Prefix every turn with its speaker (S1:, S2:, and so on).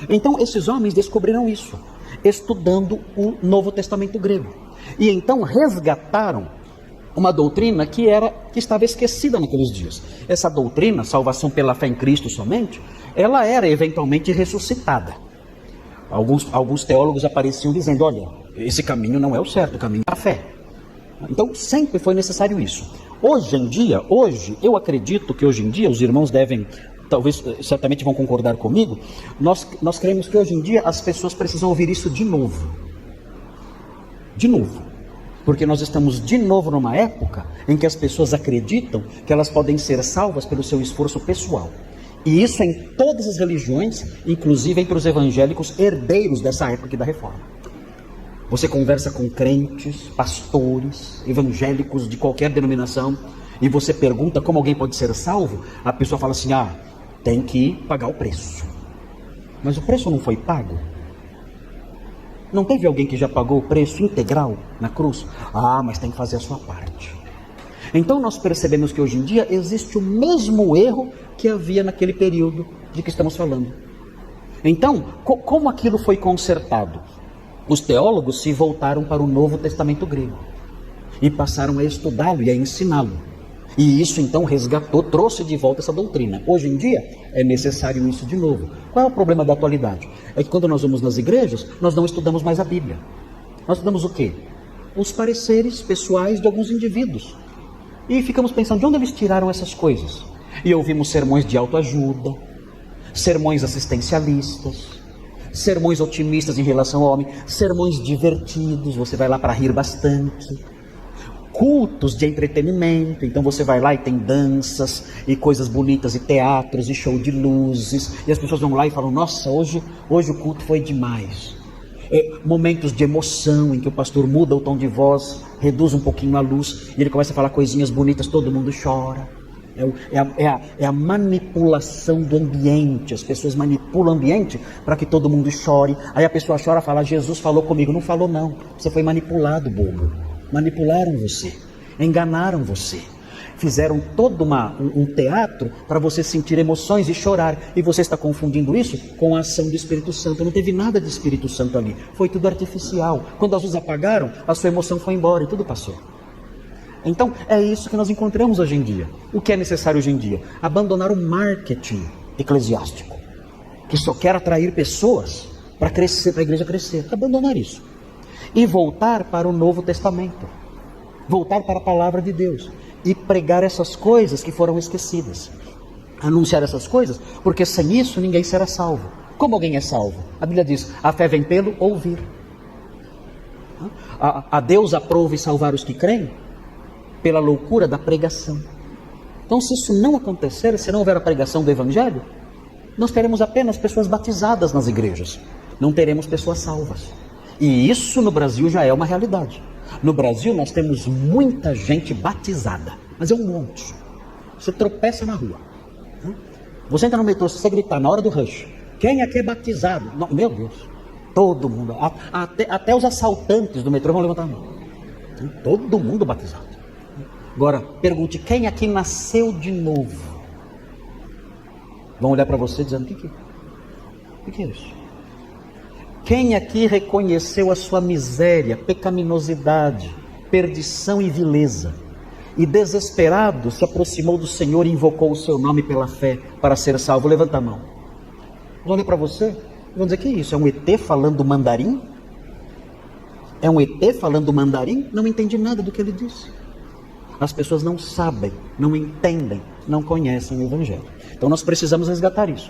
S1: Então esses homens descobriram isso, estudando o Novo Testamento grego. E então resgataram uma doutrina que estava esquecida naqueles dias. Essa doutrina, salvação pela fé em Cristo somente, ela era eventualmente ressuscitada. Alguns teólogos apareciam dizendo, olha, esse caminho não é o certo, o caminho é a fé. Então sempre foi necessário isso. Eu acredito que hoje em dia, os irmãos devem, talvez, certamente vão concordar comigo, nós cremos que hoje em dia as pessoas precisam ouvir isso de novo. De novo. Porque nós estamos de novo numa época em que as pessoas acreditam que elas podem ser salvas pelo seu esforço pessoal. E isso em todas as religiões, inclusive entre os evangélicos herdeiros dessa época da reforma. Você conversa com crentes, pastores, evangélicos de qualquer denominação, e você pergunta como alguém pode ser salvo, a pessoa fala assim, tem que pagar o preço. Mas o preço não foi pago? Não teve alguém que já pagou o preço integral na cruz? Mas tem que fazer a sua parte. Então nós percebemos que hoje em dia existe o mesmo erro que havia naquele período de que estamos falando. Então, como aquilo foi consertado? Os teólogos se voltaram para o Novo Testamento grego e passaram a estudá-lo e a ensiná-lo. E isso então trouxe de volta essa doutrina. Hoje em dia é necessário isso de novo. Qual é o problema da atualidade? É que quando nós vamos nas igrejas, nós não estudamos mais a Bíblia. Nós estudamos o quê? Os pareceres pessoais de alguns indivíduos. E ficamos pensando, de onde eles tiraram essas coisas? E ouvimos sermões de autoajuda, sermões assistencialistas, sermões otimistas em relação ao homem, sermões divertidos, você vai lá para rir bastante, cultos de entretenimento, então você vai lá e tem danças, e coisas bonitas, e teatros, e show de luzes, e as pessoas vão lá e falam, nossa, hoje o culto foi demais. Momentos de emoção, em que o pastor muda o tom de voz, reduz um pouquinho a luz, e ele começa a falar coisinhas bonitas, todo mundo chora. É a manipulação do ambiente. As pessoas manipulam o ambiente para que todo mundo chore. Aí a pessoa chora e fala, Jesus falou comigo. Não falou não, você foi manipulado, bobo. Manipularam você, enganaram você. Fizeram todo um teatro para você sentir emoções e chorar. E você está confundindo isso com a ação do Espírito Santo. Não teve nada de Espírito Santo ali, foi tudo artificial. Quando as luzes apagaram, a sua emoção foi embora e tudo passou. Então é isso que nós encontramos hoje em dia. O que é necessário hoje em dia? Abandonar o marketing eclesiástico, que só quer atrair pessoas para crescer, para a igreja crescer. Abandonar isso e voltar para o Novo Testamento, voltar para a palavra de Deus e pregar essas coisas que foram esquecidas, anunciar essas coisas, porque sem isso ninguém será salvo. Como alguém é salvo? A Bíblia diz, a fé vem pelo ouvir. A Deus aprova salvar os que creem pela loucura da pregação. Então, se isso não acontecer, se não houver a pregação do Evangelho, nós teremos apenas pessoas batizadas nas igrejas, não teremos pessoas salvas. E isso no Brasil já é uma realidade. No Brasil nós temos muita gente batizada, mas é um monte. Você tropeça na rua, você entra no metrô, se você gritar na hora do rush, quem aqui é batizado? Não, meu Deus, todo mundo, até os assaltantes do metrô vão levantar a mão. Todo mundo batizado. Agora, pergunte, quem aqui nasceu de novo? Vão olhar para você dizendo, o que é isso? Quem aqui reconheceu a sua miséria, pecaminosidade, perdição e vileza, e desesperado se aproximou do Senhor e invocou o seu nome pela fé para ser salvo? Levanta a mão. Vão olhar para você e vão dizer, que isso? É um ET falando mandarim? É um ET falando mandarim? Não entendi nada do que ele disse. As pessoas não sabem, não entendem, não conhecem o Evangelho. Então nós precisamos resgatar isso.